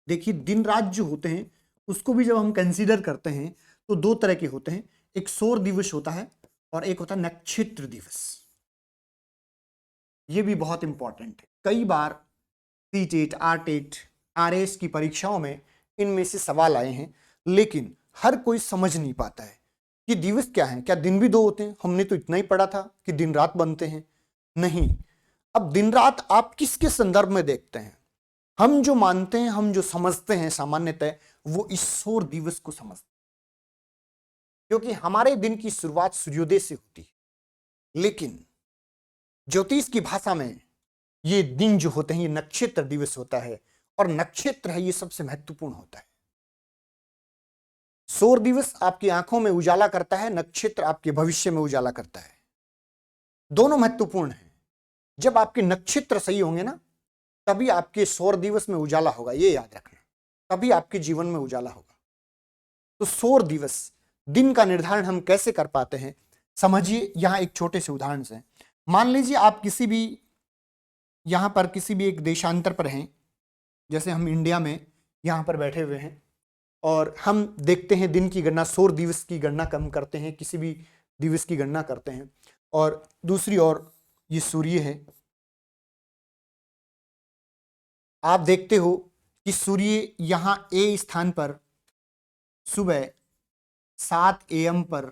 [SPEAKER 1] देखिए, दिन रात जो होते हैं उसको भी जब हम कंसीडर करते हैं तो दो तरह के होते हैं, एक सौर दिवस होता है और एक होता है नक्षत्र दिवस। ये भी बहुत इंपॉर्टेंट है, कई बार सीटेट, आरटेट, आरएस की परीक्षाओं में इनमें से सवाल आए हैं, लेकिन हर कोई समझ नहीं पाता है कि दिवस क्या है। क्या दिन भी दो होते हैं? हमने तो इतना ही पढ़ा था कि दिन रात बनते हैं। नहीं, अब दिन रात आप किसके संदर्भ में देखते हैं? हम जो मानते हैं, हम जो समझते हैं सामान्यतः, वो इस सौर दिवस को समझते हैं, क्योंकि हमारे दिन की शुरुआत सूर्योदय से होती है। लेकिन ज्योतिष की भाषा में ये दिन जो होते हैं ये नक्षत्र दिवस होता है, और नक्षत्र है ये सबसे महत्वपूर्ण होता है। सौर दिवस आपकी आंखों में उजाला करता है, नक्षत्र आपके भविष्य में उजाला करता है। दोनों महत्वपूर्ण हैं। जब आपके नक्षत्र सही होंगे ना, तभी आपके सौर दिवस में उजाला होगा, ये याद रखना, तभी आपके जीवन में उजाला होगा। तो सौर दिवस, दिन का निर्धारण हम कैसे कर पाते हैं, समझिए यहां एक छोटे से उदाहरण से। मान लीजिए आप किसी भी यहां पर किसी भी एक देशांतर पर हैं, जैसे हम इंडिया में यहां पर बैठे हुए हैं, और हम देखते हैं दिन की गणना, सौर दिवस की गणना हम करते हैं, किसी भी दिवस की गणना करते हैं, और दूसरी ओर ये सूर्य है। आप देखते हो कि सूर्य यहां ए स्थान पर सुबह 7 AM पर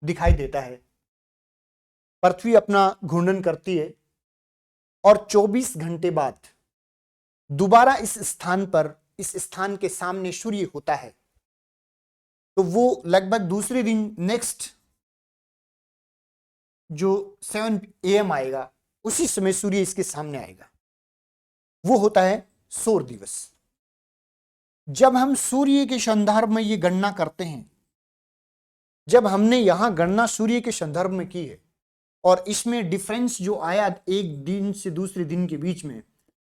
[SPEAKER 1] दिखाई देता है। पृथ्वी अपना घूर्णन करती है और 24 घंटे बाद दोबारा इस स्थान पर, इस स्थान के सामने सूर्य होता है। तो वो लगभग दूसरे दिन नेक्स्ट जो 7 AM आएगा, उसी समय सूर्य इसके सामने आएगा, वो होता है सौर दिवस। जब हम सूर्य के संदर्भ में ये गणना करते हैं, जब हमने यहां गणना सूर्य के संदर्भ में की है और इसमें डिफरेंस जो आया एक दिन से दूसरे दिन के बीच में,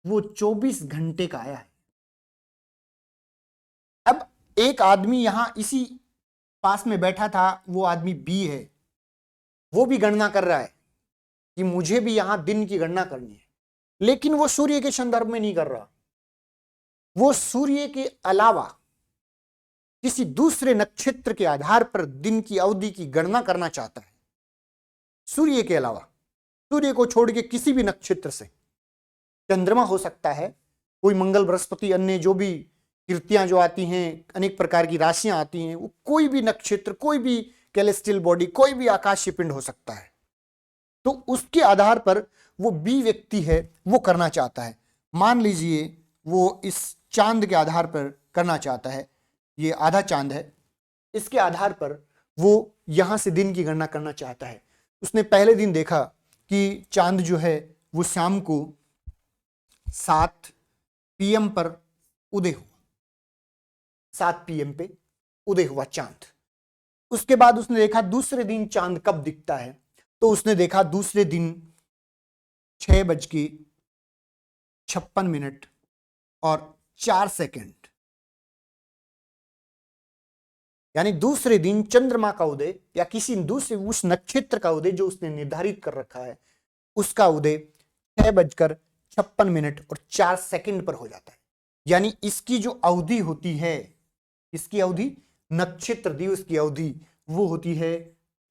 [SPEAKER 1] वो 24 घंटे का आया है। अब एक आदमी यहां इसी पास में बैठा था, वो आदमी बी है, वो भी गणना कर रहा है कि मुझे भी यहां दिन की गणना करनी है, लेकिन वो सूर्य के संदर्भ में नहीं कर रहा। वो सूर्य के अलावा किसी दूसरे नक्षत्र के आधार पर दिन की अवधि की गणना करना चाहता है। सूर्य के अलावा, सूर्य को छोड़ के किसी भी नक्षत्र से, चंद्रमा हो सकता है, कोई मंगल बृहस्पति अन्य जो भी कीर्तियां जो आती हैं, अनेक प्रकार की राशियां आती हैं, वो कोई भी नक्षत्र, कोई भी कैलेस्टियल बॉडी, कोई भी आकाशीय पिंड हो सकता है। तो उसके आधार पर वो बी व्यक्ति है, वो करना चाहता है। मान लीजिए वो इस चांद के आधार पर करना चाहता है, ये आधा चांद है, इसके आधार पर वो यहां से दिन की गणना करना चाहता है। उसने पहले दिन देखा कि चांद जो है वो शाम को 7 PM पर उदय हुआ, 7 PM पे उदय हुआ चांद। उसके बाद उसने देखा दूसरे दिन चांद कब दिखता है, तो उसने देखा दूसरे दिन 6:56 यानी दूसरे दिन चंद्रमा का उदय या किसी दूसरे उस नक्षत्र का उदय जो उसने निर्धारित कर रखा है, उसका उदय 6:56 पर हो जाता है। यानी इसकी जो अवधि होती है, इसकी अवधि, नक्षत्र दिवस की अवधि, वो होती है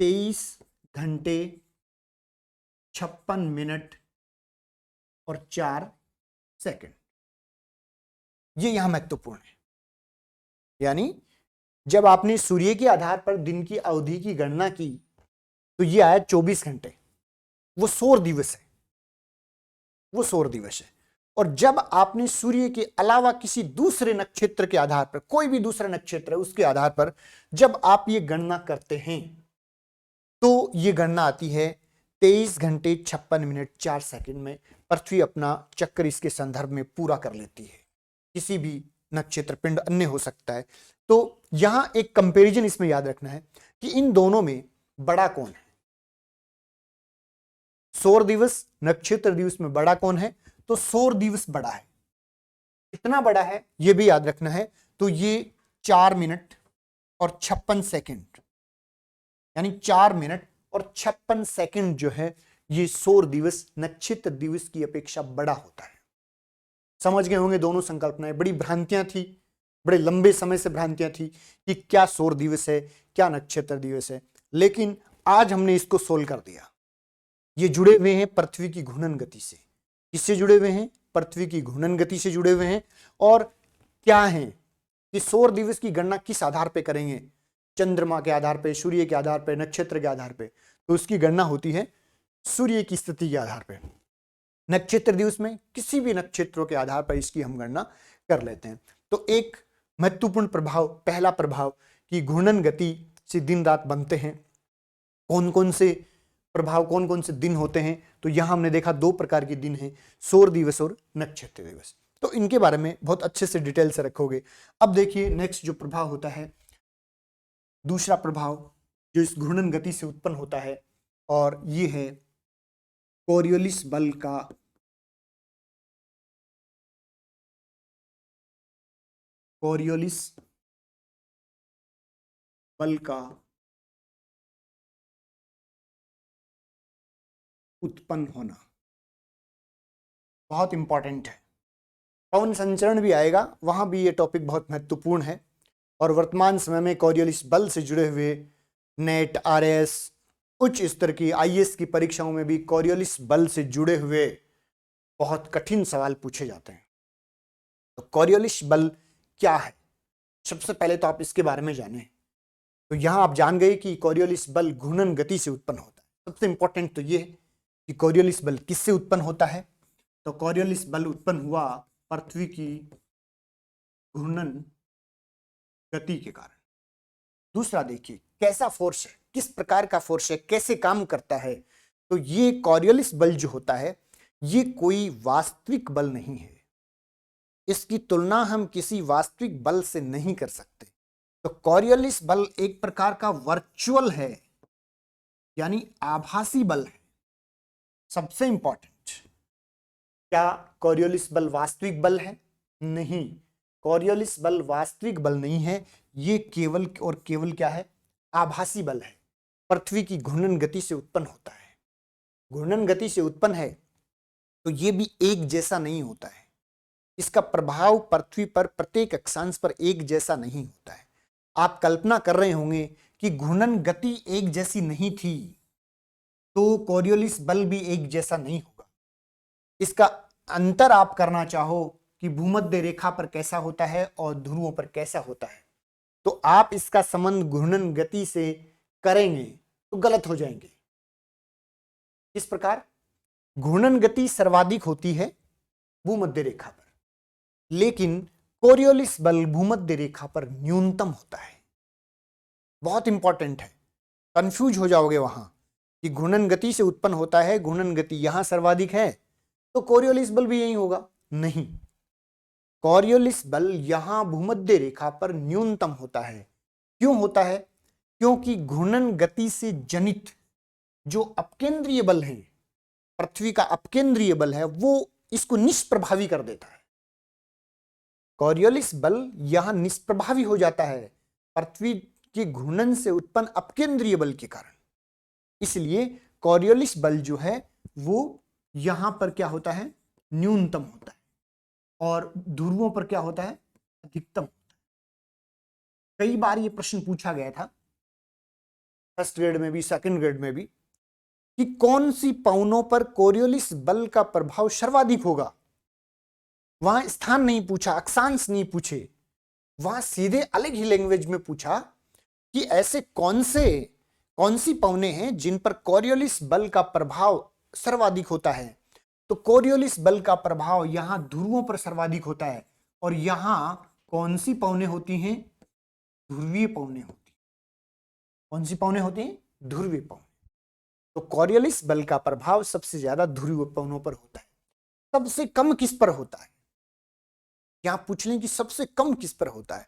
[SPEAKER 1] 23 घंटे 56 मिनट और 4 सेकंड। ये यहां महत्वपूर्ण है। यानी जब आपने सूर्य के आधार पर दिन की अवधि की गणना की तो ये आया 24 घंटे, वो सौर दिवस है, वो सौर दिवस है। और जब आपने सूर्य के अलावा किसी दूसरे नक्षत्र के आधार पर, कोई भी दूसरा नक्षत्र है उसके आधार पर जब आप ये गणना करते हैं तो ये गणना आती है 23 घंटे 56 मिनट 4 सेकंड में। पृथ्वी अपना चक्कर इसके संदर्भ में पूरा कर लेती है। किसी भी नक्षत्र पिंड अन्य हो सकता है। तो यहां एक कंपैरिजन इसमें याद रखना है कि इन दोनों में बड़ा कौन है। सौर दिवस, नक्षत्र दिवस में बड़ा कौन है, तो सौर दिवस बड़ा है। कितना बड़ा है यह भी याद रखना है। तो ये 4 मिनट और 56 सेकंड, यानी 4 मिनट और 56 सेकंड जो है, ये सौर दिवस नक्षत्र दिवस की अपेक्षा बड़ा होता है। समझ गए होंगे दोनों संकल्पनाएं। बड़ी भ्रांतियां थी, बड़े लंबे समय से भ्रांतियां थी कि क्या सौर दिवस है, क्या नक्षत्र दिवस है, लेकिन आज हमने इसको सोल्व कर दिया। ये जुड़े हुए हैं पृथ्वी की घूर्णन गति से। किससे जुड़े हुए हैं? पृथ्वी की घूर्णन गति से जुड़े हुए हैं। और क्या है कि सौर दिवस की गणना किस आधार पर करेंगे? चंद्रमा के आधार पर, सूर्य के आधार पर, नक्षत्र के आधार पर। तो उसकी गणना होती है सूर्य की स्थिति के आधार पर। नक्षत्र दिवस में किसी भी नक्षत्रों के आधार पर इसकी हम गणना कर लेते हैं। तो एक महत्वपूर्ण प्रभाव, पहला प्रभाव कि घूर्णन गति से दिन रात बनते हैं। कौन कौन से प्रभाव, कौन कौन से दिन होते हैं? तो यहां हमने देखा 2 प्रकार के दिन हैं, सौर दिवस और नक्षत्र दिवस। तो इनके बारे में बहुत अच्छे से डिटेल से रखोगे। अब देखिए नेक्स्ट जो प्रभाव होता है, दूसरा प्रभाव जो इस घूर्णन गति से उत्पन्न होता है, और ये है कोरियोलिस बल का उत्पन्न होना। बहुत इंपॉर्टेंट है। पवन संचरण भी आएगा, वहां भी ये टॉपिक बहुत महत्वपूर्ण है। और वर्तमान समय में कोरियोलिस बल से जुड़े हुए नेट, RS, उच्च स्तर की IAS की परीक्षाओं में भी कोरियोलिस बल से जुड़े हुए बहुत कठिन सवाल पूछे जाते हैं। तो कोरियोलिस बल क्या है, सबसे पहले तो आप इसके बारे में जानें। तो यहां आप जान गए कि कोरियोलिस बल घूर्णन गति से उत्पन्न होता है। सबसे इंपॉर्टेंट तो ये है कि कोरियोलिस बल किससे उत्पन्न होता है। तो कोरियोलिस बल उत्पन्न हुआ पृथ्वी की घूर्णन गति के कारण। दूसरा देखिए कैसा फोर्स है, किस प्रकार का फोर्स है, कैसे काम करता है। तो ये कोरियोलिस बल जो होता है, ये कोई वास्तविक बल नहीं है। इसकी तुलना हम किसी वास्तविक बल से नहीं कर सकते। तो कॉरियोलिस बल एक प्रकार का वर्चुअल है, यानी आभासी बल है। सबसे इंपॉर्टेंट, क्या कॉरियोलिस बल वास्तविक बल है? नहीं, कॉरियोलिस बल वास्तविक बल नहीं है। ये केवल और केवल क्या है? आभासी बल है। पृथ्वी की घूर्णन गति से उत्पन्न होता है। घूर्णन गति से उत्पन्न है तो ये भी एक जैसा नहीं होता है। इसका प्रभाव पृथ्वी पर प्रत्येक अक्षांश पर एक जैसा नहीं होता है। आप कल्पना कर रहे होंगे कि घूर्णन गति एक जैसी नहीं थी तो कॉरियोलिस बल भी एक जैसा नहीं होगा। इसका अंतर आप करना चाहो कि भूमध्य रेखा पर कैसा होता है और ध्रुवों पर कैसा होता है, तो आप इसका संबंध घूर्णन गति से करेंगे तो गलत हो जाएंगे। इस प्रकार घूर्णन गति सर्वाधिक होती है भूमध्य रेखा पर, लेकिन कोरियोलिस बल भूमध्य रेखा पर न्यूनतम होता है। बहुत इंपॉर्टेंट है, कंफ्यूज हो जाओगे वहां कि घूर्णन गति से उत्पन्न होता है, घूर्णन गति यहां सर्वाधिक है तो कोरियोलिस बल भी यही होगा। नहीं, कॉरियोलिस बल यहां भूमध्य रेखा पर न्यूनतम होता है। क्यों होता है? क्योंकि घूर्णन गति से जनित जो अपकेंद्रीय बल है, पृथ्वी का अपकेंद्रीय बल है, वो इसको निष्प्रभावी कर देता है। कॉरियोलिस बल यहां निष्प्रभावी हो जाता है पृथ्वी के घूर्णन से उत्पन्न अपकेंद्रीय बल के कारण। इसलिए कॉरियोलिस बल जो है वो यहां पर क्या होता है? न्यूनतम होता है, और ध्रुवों पर क्या होता है? अधिकतम होता है। कई बार ये प्रश्न पूछा गया था, फर्स्ट ग्रेड में भी, सेकंड ग्रेड में भी, कि कौन सी पवनों पर कोरियोलिस बल का प्रभाव सर्वाधिक होगा। वहां स्थान नहीं पूछा, अक्षांश नहीं पूछे, वहां सीधे अलग ही लैंग्वेज में पूछा कि ऐसे कौन सी पवने हैं जिन पर कोरियोलिस बल का प्रभाव सर्वाधिक होता है। तो कोरियोलिस बल का प्रभाव यहां ध्रुवों पर सर्वाधिक होता है, और यहां कौन सी पवने होती हैं? ध्रुवीय पवने होती हैं। कौन सी पवने होती हैं? ध्रुवीय पवने। तो कोरियोलिस बल का प्रभाव सबसे ज्यादा ध्रुवीय पवनों पर होता है। सबसे कम किस पर होता है? क्या आप पूछ लें कि सबसे कम किस पर होता है,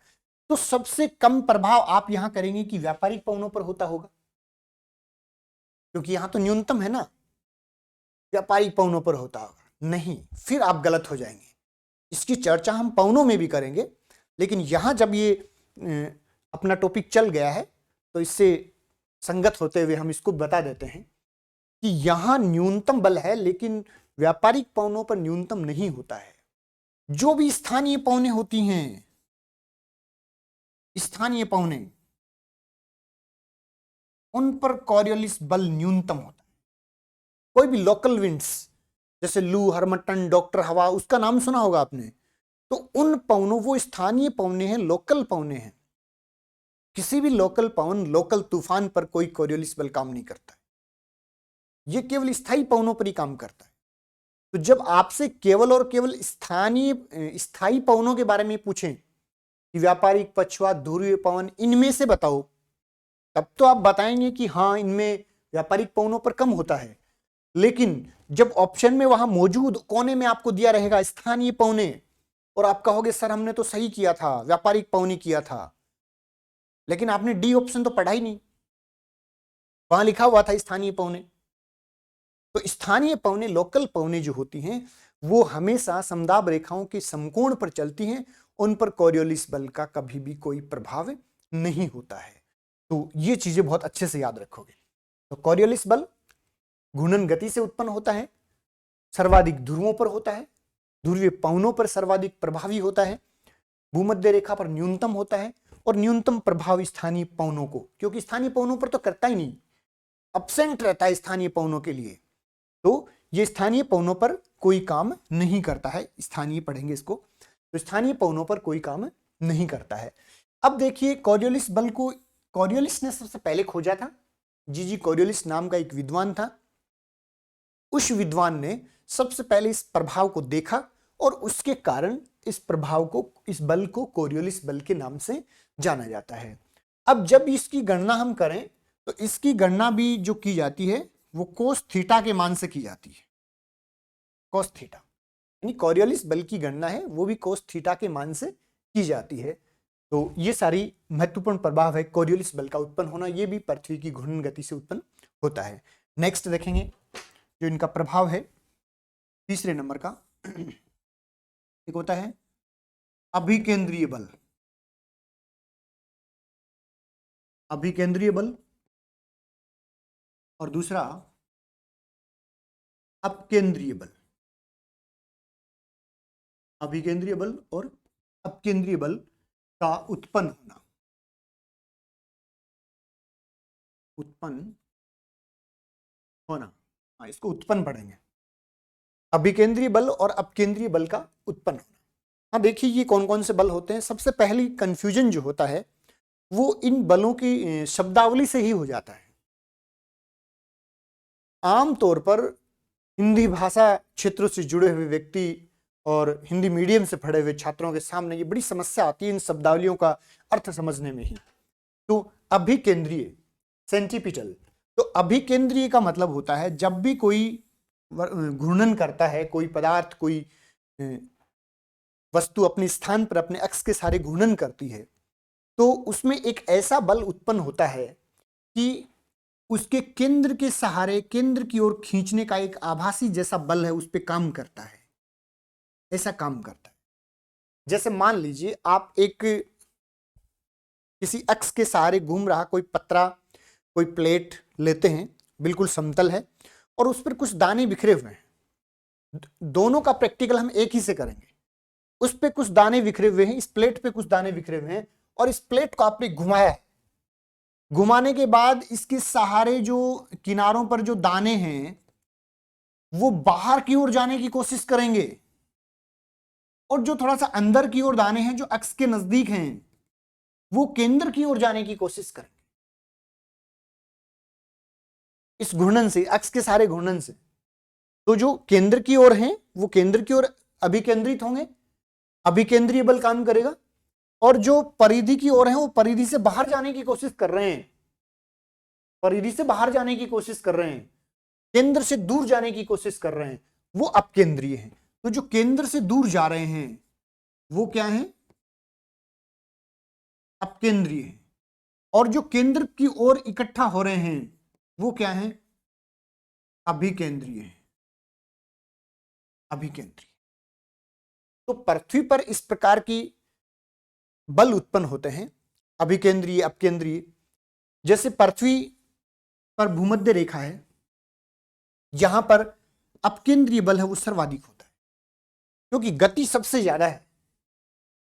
[SPEAKER 1] तो सबसे कम प्रभाव आप यहां करेंगे कि व्यापारिक पवनों पर होता होगा, क्योंकि यहां तो न्यूनतम है ना। व्यापारिक पवनों पर होता होगा? नहीं, फिर आप गलत हो जाएंगे। इसकी चर्चा हम पवनों में भी करेंगे, लेकिन यहां जब ये अपना टॉपिक चल गया है तो इससे संगत होते हुए हम इसको बता देते हैं कि यहां न्यूनतम बल है, लेकिन व्यापारिक पवनों पर न्यूनतम नहीं होता है। जो भी स्थानीय पवनें होती हैं, स्थानीय पवनें, उन पर कॉरियोलिस बल न्यूनतम होता है। कोई भी लोकल विंड्स जैसे लू, हरमट्टन, डॉक्टर हवा, उसका नाम सुना होगा आपने, तो उन पवनों, वो स्थानीय पवने हैं, लोकल पवने हैं। किसी भी लोकल पवन, लोकल तूफान पर कोई कॉरियोलिस बल काम नहीं करता है। ये केवल स्थायी पवनों पर ही काम करता है। तो जब आपसे केवल और केवल स्थायी पवनों के बारे में पूछें कि व्यापारिक, पछुआ, ध्रुवीय पवन, इनमें से बताओ, तब तो आप बताएंगे कि हाँ, इनमें व्यापारिक पवनों पर कम होता है। लेकिन जब ऑप्शन में वहां मौजूद कोने में आपको दिया रहेगा स्थानीय पवने, और आप कहोगे सर हमने तो सही किया था, व्यापारिक पवनी किया था, लेकिन आपने डी ऑप्शन तो पढ़ा ही नहीं, वहां लिखा हुआ था स्थानीय पवने। तो स्थानीय पवने, लोकल पवने जो होती हैं, वो हमेशा समदाब रेखाओं के समकोण पर चलती हैं, उन पर कॉरियोलिस बल का कभी भी कोई प्रभाव नहीं होता है। तो ये चीजें बहुत अच्छे से याद रखोगे। तो कॉरियोलिस बल घूर्णन गति से उत्पन्न होता है, सर्वाधिक ध्रुवों पर होता है, ध्रुवीय पवनों पर सर्वाधिक प्रभावी होता है, भूमध्य रेखा पर न्यूनतम होता है, और न्यूनतम प्रभाव स्थानीय पवनों को, क्योंकि स्थानीय पवनों पर तो करता ही नहीं, अब्सेंट रहता है स्थानीय पवनों के लिए। तो ये स्थानीय पवनों पर कोई काम नहीं करता है। स्थानीय पढ़ेंगे इसको, तो स्थानीय पवनों पर कोई काम नहीं करता है। अब देखिए, कॉरियोलिस बल को कॉरियोलिस ने सबसे पहले खोजा था। जी कॉरियोलिस नाम का एक विद्वान था। उस विद्वान ने सबसे पहले इस प्रभाव को देखा, और उसके कारण इस प्रभाव को, इस बल को कोरियोलिस बल के नाम से जाना जाता है। अब जब इसकी गणना हम करें तो इसकी गणना भी जो की जाती है वो कोस थीटा के मान से की जाती है। कोस थीटा, यानी कॉरियोलिस बल की गणना है वो भी कोस थीटा के मान से की जाती है। तो ये सारी महत्वपूर्ण प्रभाव है कॉरियोलिस बल का उत्पन्न होना, ये भी पृथ्वी की घूर्णन गति से उत्पन्न होता है। नेक्स्ट देखेंगे जो इनका प्रभाव है तीसरे नंबर का, एक होता है अभिकेंद्रीय बल। अभिकेंद्रीय बल और दूसरा अपकेंद्रीय बल। अभिकेंद्रीय बल और अपकेंद्रीय बल का उत्पन्न होना, उत्पन्न होना, हाँ इसको उत्पन्न पढ़ेंगे, अभिकेंद्रीय बल और अपकेंद्रीय बल का उत्पन्न होना। हाँ देखिए ये कौन कौन से बल होते हैं। सबसे पहली कंफ्यूजन जो होता है वो इन बलों की शब्दावली से ही हो जाता है। आमतौर पर हिंदी भाषा क्षेत्रों से जुड़े हुए व्यक्ति और हिंदी मीडियम से पढ़े हुए छात्रों के सामने ये बड़ी समस्या आती है इन शब्दावलियों का अर्थ समझने में ही। तो अभिकेंद्रीय, सेंट्रीपिटल, तो अभिकेंद्रीय का मतलब होता है जब भी कोई घूर्णन करता है, कोई पदार्थ, कोई वस्तु अपने स्थान पर अपने अक्ष के सहारे घूर्णन करती है, तो उसमें एक ऐसा बल उत्पन्न होता है कि उसके केंद्र के सहारे केंद्र की ओर खींचने का एक आभासी जैसा बल है, उस पर काम करता है, ऐसा काम करता है। जैसे मान लीजिए आप एक किसी अक्ष के सहारे घूम रहा कोई पत्रा, कोई प्लेट लेते हैं, बिल्कुल समतल है और उस पर कुछ दाने बिखरे हुए हैं। दोनों का प्रैक्टिकल हम एक ही से करेंगे। उस पे कुछ दाने बिखरे हुए हैं, इस प्लेट पे कुछ दाने बिखरे हुए हैं और इस प्लेट को आपने घुमाया है। घुमाने के बाद इसके सहारे जो किनारों पर जो दाने हैं वो बाहर की ओर जाने की कोशिश करेंगे और जो थोड़ा सा अंदर की ओर दाने हैं जो अक्ष के नजदीक हैं वो केंद्र की ओर जाने की कोशिश करेंगे इस घूर्णन से, अक्ष के सहारे घूर्णन से। तो जो केंद्र की ओर हैं वो केंद्र की ओर अभिकेंद्रित होंगे, अभिकेंद्रीय बल काम करेगा, और जो परिधि की ओर है वो परिधि से बाहर जाने की कोशिश कर रहे हैं, परिधि से बाहर जाने की कोशिश कर रहे हैं, केंद्र से दूर जाने की कोशिश कर रहे हैं, वो अपकेंद्रीय हैं। तो जो केंद्र से दूर जा रहे हैं वो क्या है? अपकेंद्रीय है। और जो केंद्र की ओर इकट्ठा हो रहे हैं वो क्या है? अभिकेंद्रीय है, अभिकेंद्रीय। तो पृथ्वी पर इस प्रकार की बल उत्पन्न होते हैं, अभिकेंद्रीय, अपकेंद्रीय। जैसे पृथ्वी पर भूमध्य रेखा है, यहां पर अपकेंद्रीय बल है वो सर्वाधिक होता है क्योंकि गति सबसे ज्यादा है,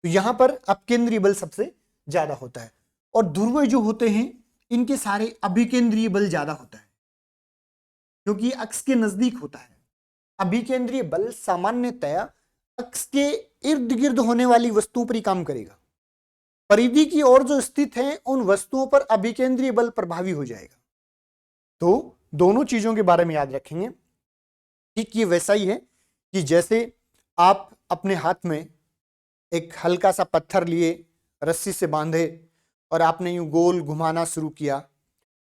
[SPEAKER 1] तो यहां पर अपकेंद्रीय बल सबसे ज्यादा होता है। और ध्रुव जो होते हैं इनके सारे अभिकेंद्रीय बल ज्यादा होता है क्योंकि अक्ष के नजदीक होता है। अभिकेंद्रीय बल सामान्यतया अक्ष के इर्द गिर्द होने वाली वस्तुओं पर ही काम करेगा। परिधि की ओर जो स्थित है उन वस्तुओं पर अभिकेंद्रीय बल प्रभावी हो जाएगा। तो दोनों चीजों के बारे में याद रखेंगे। ठीक ये वैसा ही है कि जैसे आप अपने हाथ में एक हल्का सा पत्थर लिए, रस्सी से बांधे और आपने यूं गोल घुमाना शुरू किया,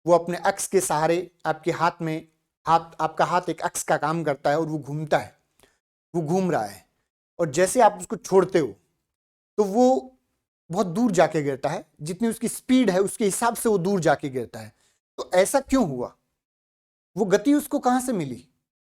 [SPEAKER 1] वो अपने अक्ष के सहारे आपके हाथ में, आपका हाथ एक अक्ष का काम करता है और वो घूमता है, वो घूम रहा है, और जैसे आप उसको छोड़ते हो तो वो बहुत दूर जाके गिरता है, जितनी उसकी स्पीड है उसके हिसाब से वो दूर जाके गिरता है। तो ऐसा क्यों हुआ? वो गति उसको कहां से मिली?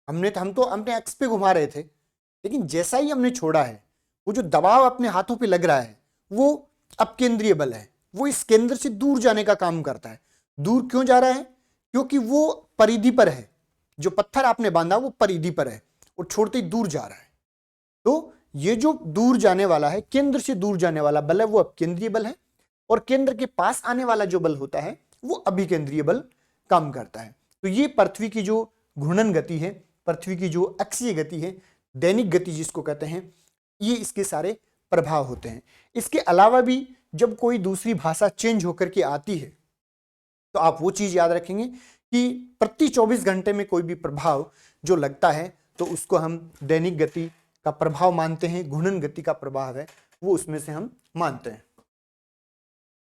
[SPEAKER 1] हम तो अपने अक्ष पे घुमा रहे थे, लेकिन जैसा ही हमने छोड़ा है वो जो दबाव अपने हाथों पे लग रहा है वो अपकेंद्रीय बल है, वो इस केंद्र से दूर जाने का काम करता है। दूर क्यों जा रहा है? क्योंकि वो परिधि पर है, जो पत्थर आपने बांधा वो परिधि पर है और छोड़ते ही दूर जा रहा है। तो ये जो दूर जाने वाला है, केंद्र से दूर जाने वाला बल है वो अपकेंद्रीय बल है, और केंद्र के पास आने वाला जो बल होता है वो अभिकेंद्रीय बल काम करता है। तो ये पृथ्वी की जो घूर्णन गति है, पृथ्वी की जो अक्षीय गति है, दैनिक गति जिसको कहते हैं, ये इसके सारे प्रभाव होते हैं। इसके अलावा भी जब कोई दूसरी भाषा चेंज होकर के आती है तो आप वो चीज याद रखेंगे कि प्रति 24 घंटे में कोई भी प्रभाव जो लगता है तो उसको हम दैनिक गति का प्रभाव मानते हैं, घूर्णन गति का प्रभाव है वो उसमें से हम मानते हैं।